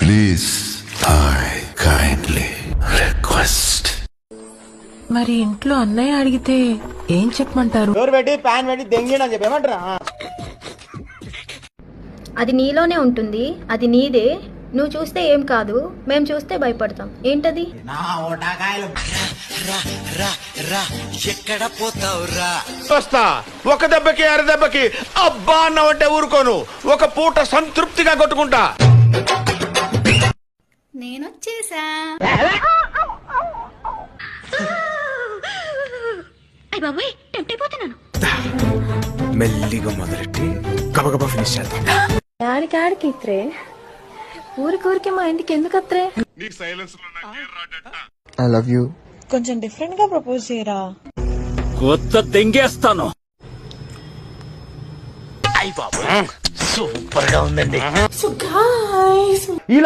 Please I kindly request. మరి ఇంట్లో అన్నయ్య అడిగితే ఏం చెప్పమంటారు? డోర్ పెట్టి ప్యాన్ పెట్టి దెంగిని అని చెప్పి ఏమంటారా? అది నీలోనే ఉంటుంది, అది నీదే. నువ్వు చూస్తే ఏం కాదు, మేం చూస్తే భయపడతాం. ఏంటది? ఎక్కడ పోతావురా? వస్తా ఒక దెబ్బకి అర దెబ్బకి అబ్బా అన్నావంటే ఊరుకోను. ఒక పూట సంతృప్తిగా కొట్టుకుంటా. నేనొచ్చేసా. మెల్లిగా మొదలెట్టి గబగబా ఫినిష్ చేద్దాం. యాడికాడికి ఇత్రే? ఊరికూరికి మా ఇంటికి ఎందుకు అత్రే? I love you. కొంచెం డిఫరెంట్ గా ప్రపోజ్ చేయరా? కొత్త దెంగేస్తాను. సూపర్ గా ఉందండి. So guys,